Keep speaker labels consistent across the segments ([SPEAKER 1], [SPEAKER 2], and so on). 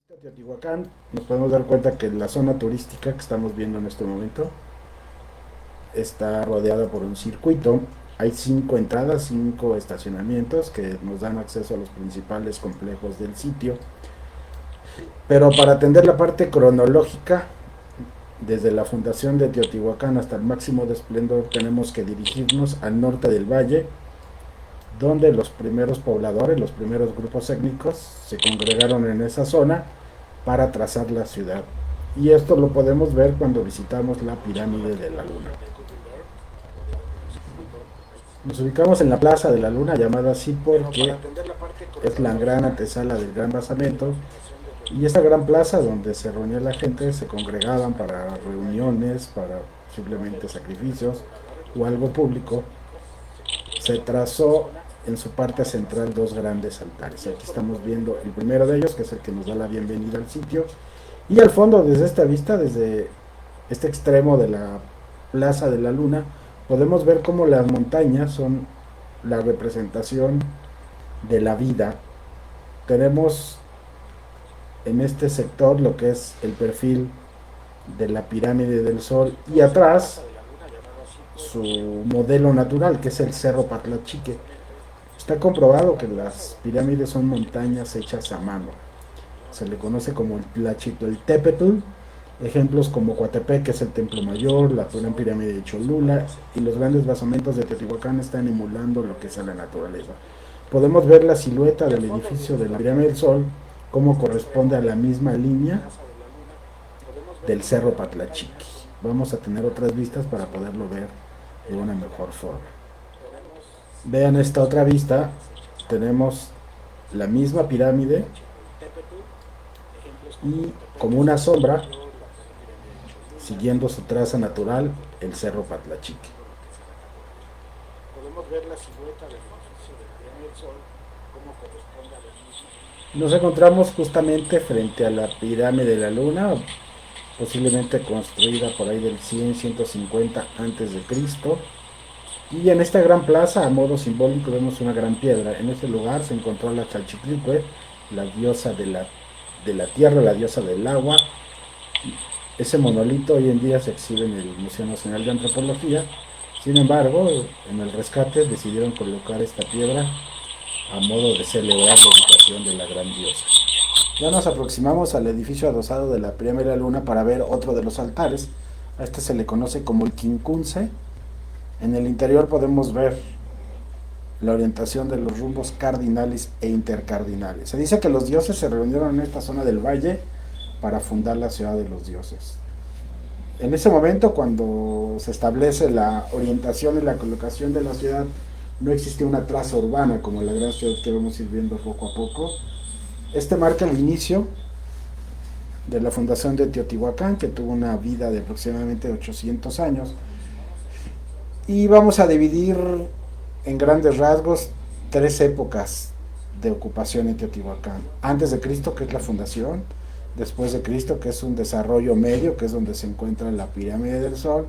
[SPEAKER 1] Teotihuacán, nos podemos dar cuenta que la zona turística que estamos viendo en este momento está rodeada por un circuito. Hay 5 entradas, 5 estacionamientos que nos dan acceso a los principales complejos del sitio. Pero para atender la parte cronológica, desde la fundación de Teotihuacán hasta el máximo de esplendor, tenemos que dirigirnos al norte del valle, donde los primeros pobladores, los primeros grupos étnicos, se congregaron en esa zona para trazar la ciudad. Y esto lo podemos ver cuando visitamos la pirámide de la Luna. Nos ubicamos en la Plaza de la Luna, llamada así porque es la gran antesala del gran basamento. Y esta gran plaza donde se reunía la gente, se congregaban para reuniones, para simplemente sacrificios o algo público, se trazó en su parte central dos grandes altares. Aquí estamos viendo el primero de ellos, que es el que nos da la bienvenida al sitio. Y al fondo, desde esta vista, desde este extremo de la Plaza de la Luna, podemos ver cómo las montañas son la representación de la vida. Tenemos en este sector lo que es el perfil de la pirámide del Sol y atrás su modelo natural, que es el Cerro Patlachique. Está comprobado que las pirámides son montañas hechas a mano. Se le conoce como el Tepetl. Ejemplos como Coatepec, que es el Templo Mayor, la Gran Pirámide de Cholula y los grandes basamentos de Teotihuacán están emulando lo que es la naturaleza. Podemos ver la silueta del edificio de la Pirámide del Sol, como corresponde a la misma línea del Cerro Patlachiqui. Vamos a tener otras vistas para poderlo ver de una mejor forma. Vean esta otra vista, tenemos la misma pirámide y como una sombra, siguiendo su traza natural, el Cerro Patlachique. Podemos ver la silueta del edificio de la Pirámide del Sol, como corresponde a la misma. Nos encontramos justamente frente a la pirámide de la Luna, posiblemente construida por ahí del 100-150 antes de Cristo. Y en esta gran plaza, a modo simbólico, vemos una gran piedra. En este lugar se encontró la Chalchiclicue, la diosa de la tierra, la diosa del agua. Ese monolito hoy en día se exhibe en el Museo Nacional de Antropología. Sin embargo, en el rescate decidieron colocar esta piedra a modo de celebrar la ubicación de la gran diosa. Ya nos aproximamos al edificio adosado de la Pirámide de la Luna para ver otro de los altares. A este se le conoce como el Quincunce. En el interior podemos ver la orientación de los rumbos cardinales e intercardinales. Se dice que los dioses se reunieron en esta zona del valle para fundar la ciudad de los dioses. En ese momento, cuando se establece la orientación y la colocación de la ciudad, no existía una traza urbana como la gran ciudad que vamos a ir viendo poco a poco. Este marca el inicio de la fundación de Teotihuacán, que tuvo una vida de aproximadamente 800 años. Y vamos a dividir en grandes rasgos tres épocas de ocupación en Teotihuacán. Antes de Cristo, que es la fundación; después de Cristo, que es un desarrollo medio, que es donde se encuentra la pirámide del Sol;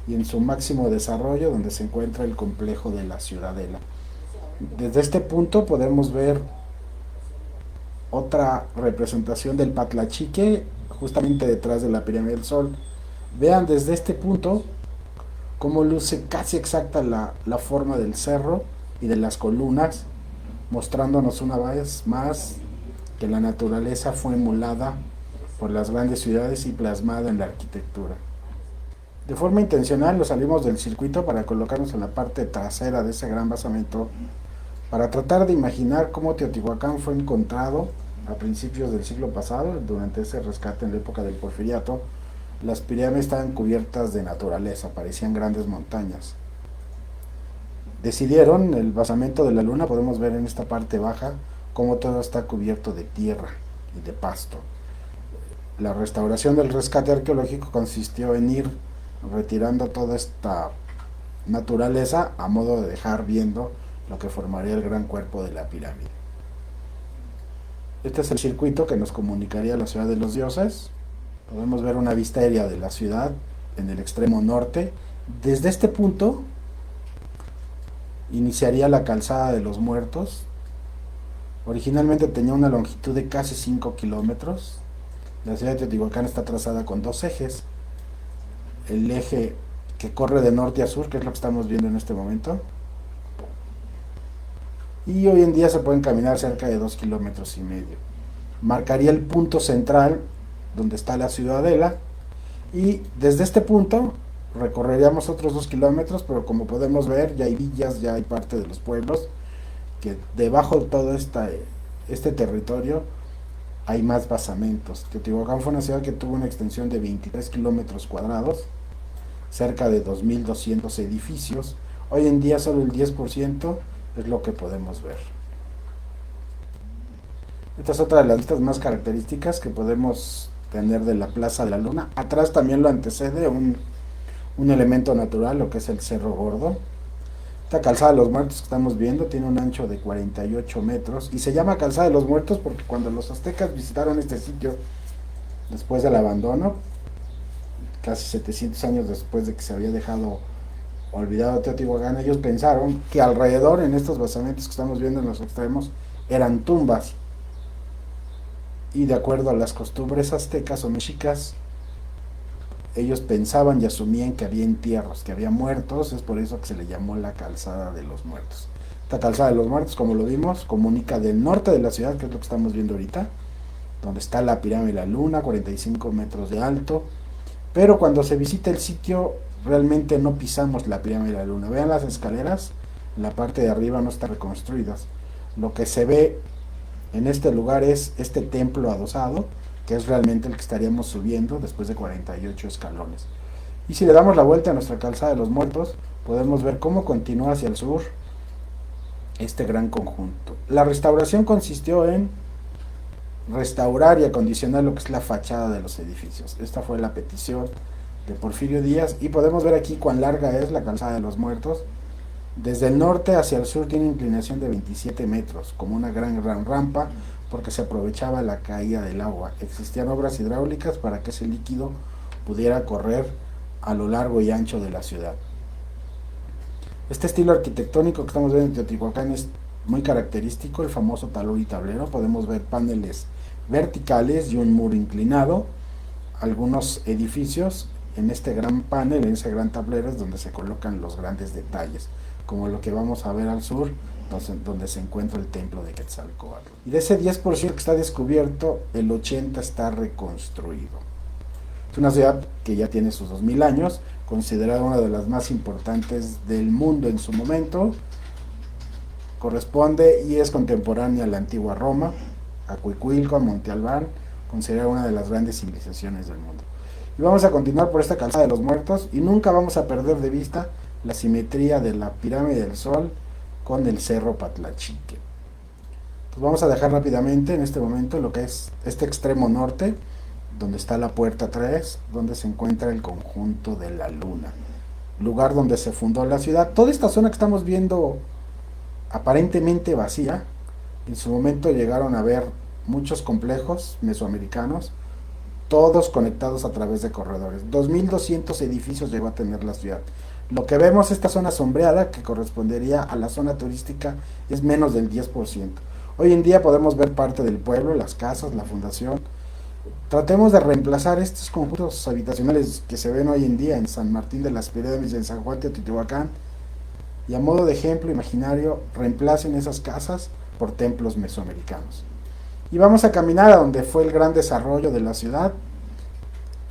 [SPEAKER 1] y en su máximo desarrollo, donde se encuentra el complejo de la Ciudadela. Desde este punto podemos ver otra representación del Patlachique, justamente detrás de la pirámide del Sol. Vean desde este punto cómo luce casi exacta la forma del cerro y de las columnas, mostrándonos una vez más que la naturaleza fue emulada por las grandes ciudades y plasmada en la arquitectura. De forma intencional nos salimos del circuito para colocarnos en la parte trasera de ese gran basamento, para tratar de imaginar cómo Teotihuacán fue encontrado a principios del siglo pasado, durante ese rescate en la época del Porfiriato. Las pirámides estaban cubiertas de naturaleza, parecían grandes montañas. Decidieron el basamento de la Luna, podemos ver en esta parte baja cómo todo está cubierto de tierra y de pasto. La restauración del rescate arqueológico consistió en ir retirando toda esta naturaleza a modo de dejar viendo lo que formaría el gran cuerpo de la pirámide. Este es el circuito que nos comunicaría a la ciudad de los dioses. Podemos ver una vista aérea de la ciudad en el extremo norte. Desde este punto iniciaría la calzada de los muertos, Originalmente tenía una longitud de casi 5 kilómetros. La ciudad de Teotihuacán está trazada con dos ejes. El eje que corre de norte a sur, que es lo que estamos viendo en este momento. Y hoy en día se pueden caminar cerca de 2,5 kilómetros. Marcaría el punto central donde está la ciudadela. Y desde este punto recorreríamos otros 2 kilómetros, pero como podemos ver ya hay villas, ya hay parte de los pueblos, que debajo de todo este territorio hay más basamentos. Teotihuacán fue una ciudad que tuvo una extensión de 23 kilómetros cuadrados, cerca de 2.200 edificios. Hoy en día solo el 10% es lo que podemos ver. Esta es otra de las vistas más características que podemos tener de la Plaza de la Luna. Atrás también lo antecede un elemento natural, lo que es el Cerro Gordo. Esta Calzada de los Muertos que estamos viendo tiene un ancho de 48 metros y se llama Calzada de los Muertos porque cuando los aztecas visitaron este sitio después del abandono, casi 700 años después de que se había dejado olvidado Teotihuacán, ellos pensaron que alrededor, en estos basamentos que estamos viendo en los extremos, eran tumbas. Y de acuerdo a las costumbres aztecas o mexicas, ellos pensaban y asumían que había entierros, que había muertos. Es por eso que se le llamó la Calzada de los Muertos. Esta Calzada de los Muertos, como lo vimos, comunica del norte de la ciudad, que es lo que estamos viendo ahorita, donde está la pirámide de la Luna, 45 metros de alto. Pero cuando se visita el sitio, realmente no pisamos la pirámide de la Luna. Vean las escaleras, en la parte de arriba no están reconstruidas. Lo que se ve en este lugar es este templo adosado, que es realmente el que estaríamos subiendo después de 48 escalones. Y si le damos la vuelta a nuestra Calzada de los Muertos, podemos ver cómo continúa hacia el sur este gran conjunto. La restauración consistió en restaurar y acondicionar lo que es la fachada de los edificios. Esta fue la petición de Porfirio Díaz y podemos ver aquí cuán larga es la Calzada de los Muertos. Desde el norte hacia el sur tiene inclinación de 27 metros, como una gran rampa, porque se aprovechaba la caída del agua. Existían obras hidráulicas para que ese líquido pudiera correr a lo largo y ancho de la ciudad. Este estilo arquitectónico que estamos viendo en Teotihuacán es muy característico, el famoso talud y tablero. Podemos ver paneles verticales y un muro inclinado. Algunos edificios en este gran panel, en ese gran tablero, es donde se colocan los grandes detalles, como lo que vamos a ver al sur, donde se encuentra el templo de Quetzalcóatl. Y de ese 10% que está descubierto, el 80% está reconstruido. Es una ciudad que ya tiene sus 2000 años, considerada una de las más importantes del mundo en su momento. Corresponde y es contemporánea a la antigua Roma, a Cuicuilco, a Monte Albán, considerada una de las grandes civilizaciones del mundo. Y vamos a continuar por esta Calzada de los Muertos y nunca vamos a perder de vista la simetría de la pirámide del Sol con el cerro Patlachique. Pues vamos a dejar rápidamente en este momento lo que es este extremo norte, donde está la puerta 3, donde se encuentra el conjunto de la Luna, lugar donde se fundó la ciudad. Toda esta zona que estamos viendo aparentemente vacía, en su momento llegaron a ver muchos complejos mesoamericanos, todos conectados a través de corredores. 2.200 edificios llegó a tener la ciudad. Lo que vemos, esta zona sombreada, que correspondería a la zona turística, es menos del 10%. Hoy en día podemos ver parte del pueblo, las casas, la fundación. Tratemos de reemplazar estos conjuntos habitacionales que se ven hoy en día en San Martín de las Pirámides, en San Juan de Teotihuacán, y a modo de ejemplo imaginario, reemplacen esas casas por templos mesoamericanos. Y vamos a caminar a donde fue el gran desarrollo de la ciudad,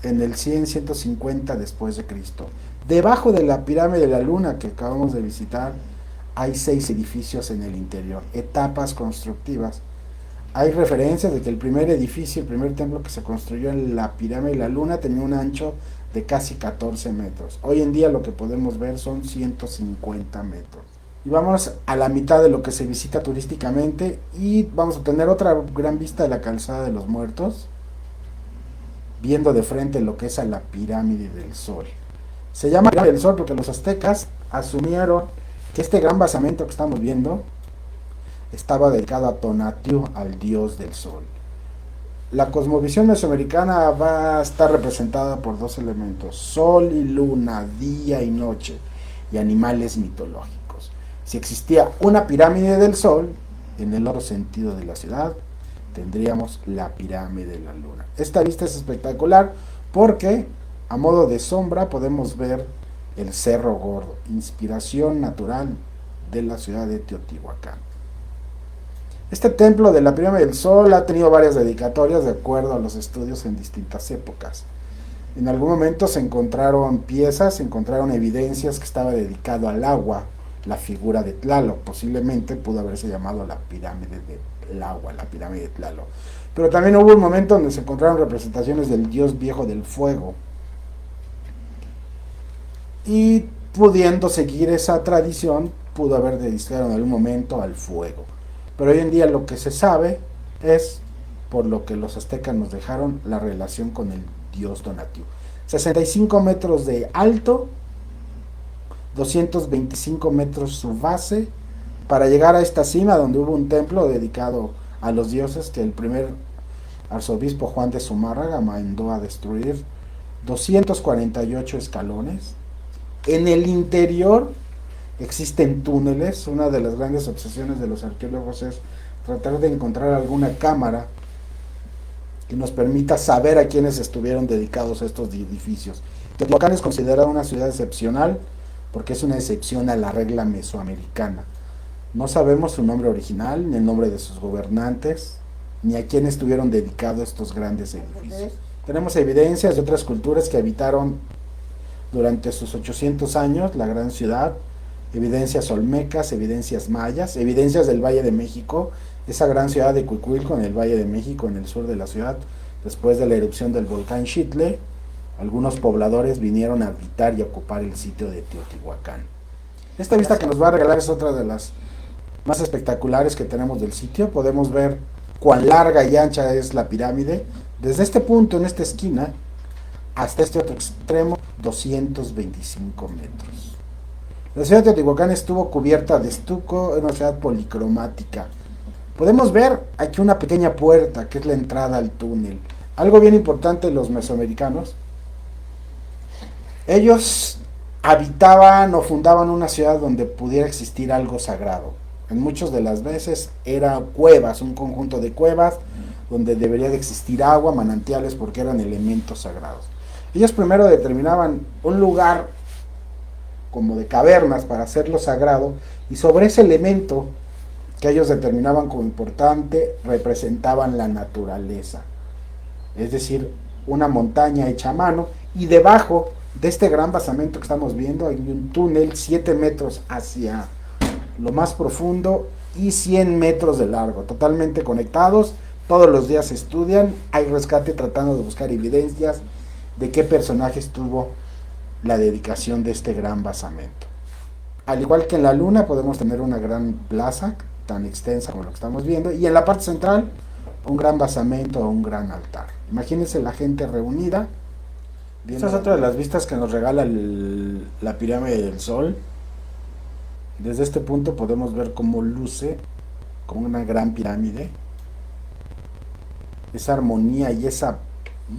[SPEAKER 1] en el 100-150 después de Cristo. Debajo de la pirámide de la Luna que acabamos de visitar, hay 6 edificios en el interior, etapas constructivas. Hay referencias de que el primer edificio, el primer templo que se construyó en la pirámide de la Luna tenía un ancho de casi 14 metros. Hoy en día lo que podemos ver son 150 metros. Y vamos a la mitad de lo que se visita turísticamente y vamos a tener otra gran vista de la Calzada de los Muertos, viendo de frente lo que es a la pirámide del Sol. Se llama pirámide del Sol porque los aztecas asumieron que este gran basamento que estamos viendo estaba dedicado a Tonatiuh, al dios del sol. La cosmovisión mesoamericana va a estar representada por 2 elementos: sol y luna, día y noche, y animales mitológicos. Si existía una pirámide del sol, en el otro sentido de la ciudad tendríamos la pirámide de la luna. Esta vista es espectacular porque a modo de sombra podemos ver el Cerro Gordo, inspiración natural de la ciudad de Teotihuacán. Este templo de la pirámide del Sol ha tenido varias dedicatorias de acuerdo a los estudios en distintas épocas. En algún momento se encontraron piezas, se encontraron evidencias que estaba dedicado al agua, la figura de Tlaloc. Posiblemente pudo haberse llamado la pirámide del agua, la pirámide de Tlaloc. Pero también hubo un momento donde se encontraron representaciones del dios viejo del fuego. Y pudiendo seguir esa tradición, pudo haber dedicado en algún momento al fuego. Pero hoy en día lo que se sabe es, por lo que los aztecas nos dejaron, la relación con el dios Tonatiuh. 65 metros de alto, 225 metros su base, para llegar a esta cima donde hubo un templo dedicado a los dioses que el primer arzobispo Juan de Zumárraga mandó a destruir. 248 escalones. En el interior existen túneles. Una de las grandes obsesiones de los arqueólogos es tratar de encontrar alguna cámara que nos permita saber a quiénes estuvieron dedicados estos edificios. Teotihuacán es considerada una ciudad excepcional porque es una excepción a la regla mesoamericana. No sabemos su nombre original, ni el nombre de sus gobernantes, ni a quién estuvieron dedicados estos grandes edificios. Tenemos evidencias de otras culturas que habitaron durante sus 800 años la gran ciudad, evidencias olmecas, evidencias mayas, evidencias del Valle de México, esa gran ciudad de Cuicuilco en el Valle de México, en el sur de la ciudad, después de la erupción del volcán Xitle, algunos pobladores vinieron a habitar y ocupar el sitio de Teotihuacán. Esta vista que nos va a regalar es otra de las más espectaculares que tenemos del sitio. Podemos ver cuán larga y ancha es la pirámide, desde este punto, en esta esquina, hasta este otro extremo, 225 metros. La ciudad de Teotihuacán estuvo cubierta de estuco, en una ciudad policromática. Podemos ver aquí una pequeña puerta, que es la entrada al túnel. Algo bien importante de los mesoamericanos, ellos habitaban o fundaban una ciudad donde pudiera existir algo sagrado. En muchas de las veces eran cuevas, un conjunto de cuevas donde debería de existir agua, manantiales, porque eran elementos sagrados. Ellos primero determinaban un lugar como de cavernas para hacerlo sagrado, y sobre ese elemento que ellos determinaban como importante representaban la naturaleza, es decir, una montaña hecha a mano, y debajo de este gran basamento que estamos viendo hay un túnel 7 metros hacia lo más profundo y 100 metros de largo, totalmente conectados. Todos los días se estudian, hay rescate tratando de buscar evidencias de qué personajes tuvo la dedicación de este gran basamento. Al igual que en la luna podemos tener una gran plaza tan extensa como lo que estamos viendo, y en la parte central un gran basamento o un gran altar. Imagínense la gente reunida. Esta es otra de las vistas que nos regala la pirámide del Sol. Desde este punto podemos ver cómo luce como una gran pirámide. Esa armonía y esa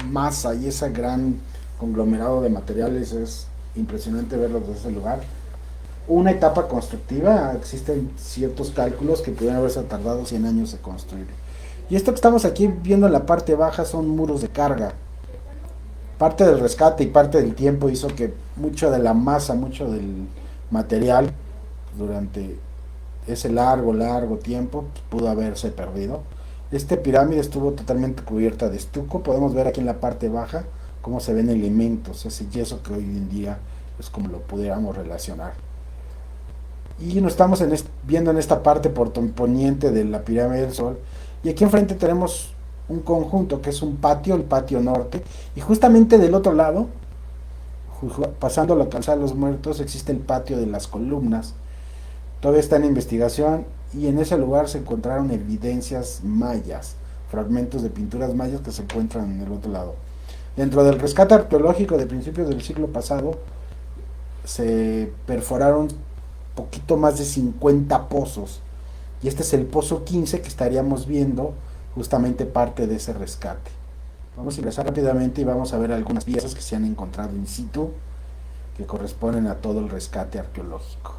[SPEAKER 1] masa y ese gran conglomerado de materiales es impresionante verlo desde ese lugar. Una etapa constructiva, existen ciertos cálculos que pudieran haberse tardado 100 años de construir. Y esto que estamos aquí viendo en la parte baja son muros de carga. Parte del rescate y parte del tiempo hizo que mucho de la masa, mucho del material durante ese largo tiempo pudo haberse perdido. Esta pirámide estuvo totalmente cubierta de estuco. Podemos ver aquí en la parte baja cómo se ven elementos, ese yeso que hoy en día es como lo pudiéramos relacionar. Y nos estamos viendo en esta parte poniente de la pirámide del Sol, y aquí enfrente tenemos un conjunto que es un patio, el patio norte, y justamente del otro lado, pasando la calzada de los muertos, existe el patio de las columnas. Todavía está en investigación, y en ese lugar se encontraron evidencias mayas, fragmentos de pinturas mayas que se encuentran en el otro lado. Dentro del rescate arqueológico de principios del siglo pasado, se perforaron poquito más de 50 pozos, y este es el pozo 15 que estaríamos viendo, justamente parte de ese rescate. Vamos a ingresar rápidamente y vamos a ver algunas piezas que se han encontrado in situ, que corresponden a todo el rescate arqueológico.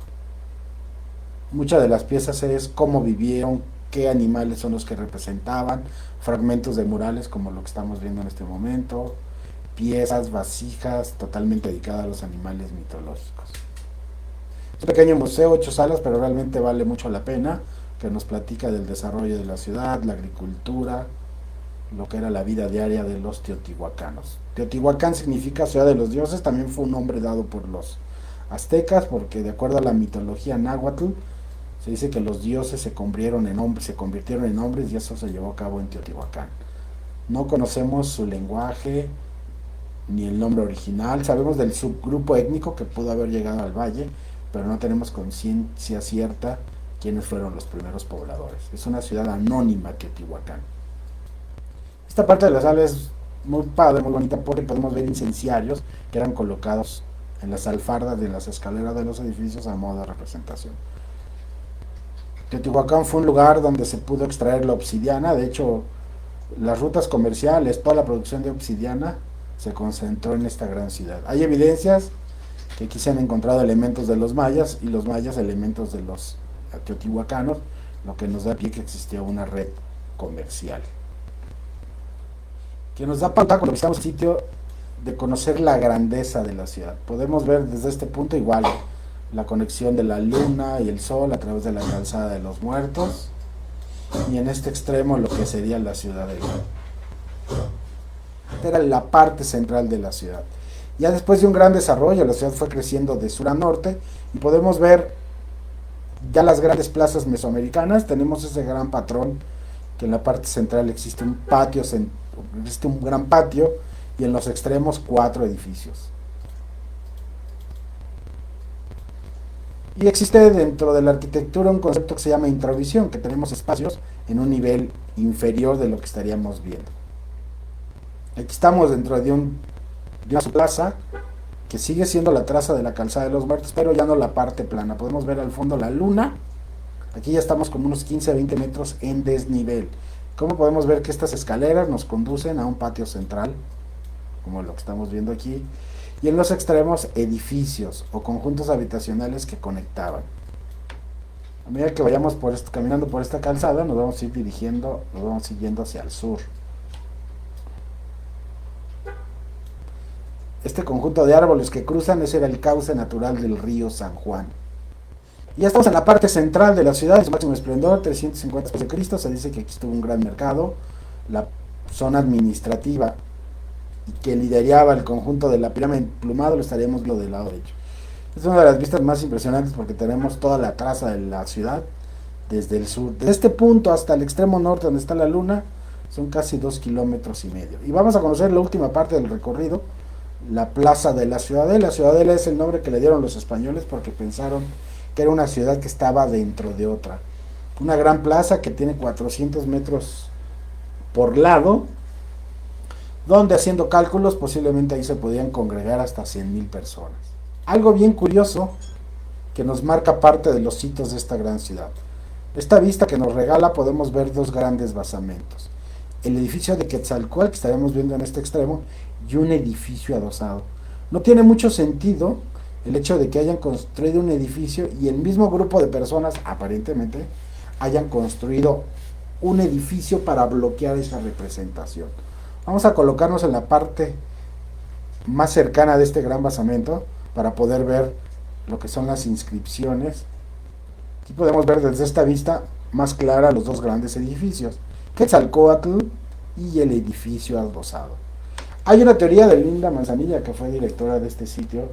[SPEAKER 1] Muchas de las piezas es cómo vivieron qué animales son los que representaban, fragmentos de murales como lo que estamos viendo en este momento, piezas, vasijas totalmente dedicadas a los animales mitológicos. Es un pequeño museo, 8 salas, pero realmente vale mucho la pena, que nos platica del desarrollo de la ciudad, la agricultura, lo que era la vida diaria de los teotihuacanos. Teotihuacán significa ciudad de los dioses, también fue un nombre dado por los aztecas, porque de acuerdo a la mitología náhuatl, se dice que los dioses se convirtieron en hombres y eso se llevó a cabo en Teotihuacán. No conocemos su lenguaje ni el nombre original, sabemos del subgrupo étnico que pudo haber llegado al valle, pero no tenemos conciencia cierta quiénes fueron los primeros pobladores. Es una ciudad anónima, Teotihuacán. Esta parte de la sala es muy padre, muy bonita, porque podemos ver incenciarios que eran colocados en las alfardas de las escaleras de los edificios a modo de representación. Teotihuacán fue un lugar donde se pudo extraer la obsidiana, de hecho las rutas comerciales, toda la producción de obsidiana se concentró en esta gran ciudad. Hay evidencias que aquí se han encontrado elementos de los mayas y los mayas elementos de los teotihuacanos, lo que nos da pie que existía una red comercial. Que nos da pauta cuando visitamos el sitio de conocer la grandeza de la ciudad. Podemos ver desde este punto igual la conexión de la luna y el sol a través de la calzada de los muertos, y en este extremo lo que sería la ciudad de León. Era la parte central de la ciudad. Ya después de un gran desarrollo, la ciudad fue creciendo de sur a norte y podemos ver ya las grandes plazas mesoamericanas. Tenemos ese gran patrón que en la parte central existe un gran patio y en los extremos 4 edificios. Y existe dentro de la arquitectura un concepto que se llama intravisión, que tenemos espacios en un nivel inferior de lo que estaríamos viendo. Aquí estamos dentro de una plaza que sigue siendo la traza de la calzada de los muertos, pero ya no la parte plana. Podemos ver al fondo la luna. Aquí ya estamos como unos 15 a 20 metros en desnivel. ¿Cómo podemos ver que estas escaleras nos conducen a un patio central, como lo que estamos viendo aquí? Y en los extremos edificios o conjuntos habitacionales que conectaban. A medida que vayamos caminando por esta calzada, nos vamos a ir yendo hacia el sur. Este conjunto de árboles que cruzan, ese era el cauce natural del río San Juan. Y ya estamos en la parte central de la ciudad, en su máximo esplendor, 350 a.C. Se dice que aquí estuvo un gran mercado, la zona administrativa y que lideraba el conjunto de la pirámide emplumada, lo estaríamos viendo del lado derecho. Es una de las vistas más impresionantes porque tenemos toda la traza de la ciudad desde el sur. Desde este punto hasta el extremo norte donde está la luna son casi 2,5 kilómetros. Y vamos a conocer la última parte del recorrido, la plaza de la Ciudadela. La Ciudadela es el nombre que le dieron los españoles porque pensaron que era una ciudad que estaba dentro de otra. Una gran plaza que tiene 400 metros por lado, donde haciendo cálculos posiblemente ahí se podían congregar hasta 100,000 personas. Algo bien curioso que nos marca parte de los hitos de esta gran ciudad. Esta vista que nos regala podemos ver 2 grandes basamentos. El edificio de Quetzalcóatl que estaremos viendo en este extremo y un edificio adosado. No tiene mucho sentido el hecho de que hayan construido un edificio y el mismo grupo de personas, aparentemente, hayan construido un edificio para bloquear esa representación. Vamos a colocarnos en la parte más cercana de este gran basamento para poder ver lo que son las inscripciones. Aquí podemos ver desde esta vista más clara los 2 grandes edificios, Quetzalcóatl y el edificio adosado. Hay una teoría de Linda Manzanilla, que fue directora de este sitio,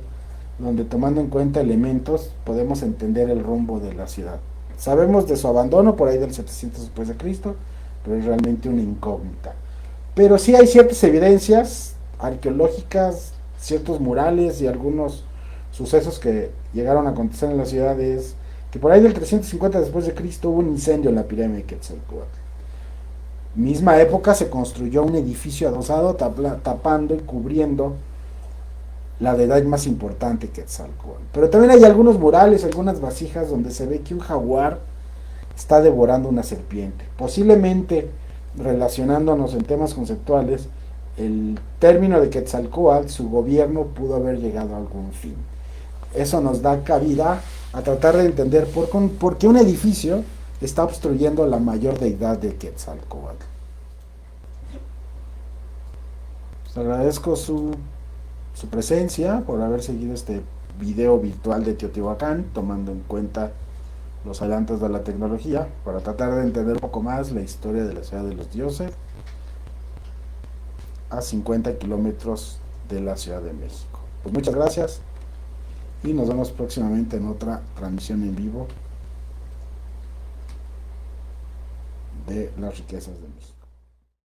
[SPEAKER 1] donde tomando en cuenta elementos podemos entender el rumbo de la ciudad. Sabemos de su abandono por ahí del 700 después de Cristo, pero es realmente una incógnita. Pero sí hay ciertas evidencias arqueológicas, ciertos murales y algunos sucesos que llegaron a acontecer en la ciudad. Es que por ahí del 350 después de Cristo hubo un incendio en la pirámide de Quetzalcóatl. Misma época se construyó un edificio adosado tapando y cubriendo la deidad más importante, Quetzalcóatl. Pero también hay algunos murales, algunas vasijas donde se ve que un jaguar está devorando una serpiente. Posiblemente relacionándonos en temas conceptuales, el término de Quetzalcóatl, su gobierno pudo haber llegado a algún fin. Eso nos da cabida a tratar de entender por qué un edificio está obstruyendo la mayor deidad de Quetzalcóatl. Les agradezco su presencia, por haber seguido este video virtual de Teotihuacán, tomando en cuenta los adelantos de la tecnología, para tratar de entender un poco más la historia de la ciudad de los dioses, a 50 kilómetros de la Ciudad de México. Pues muchas gracias y nos vemos próximamente en otra transmisión en vivo de las riquezas de México.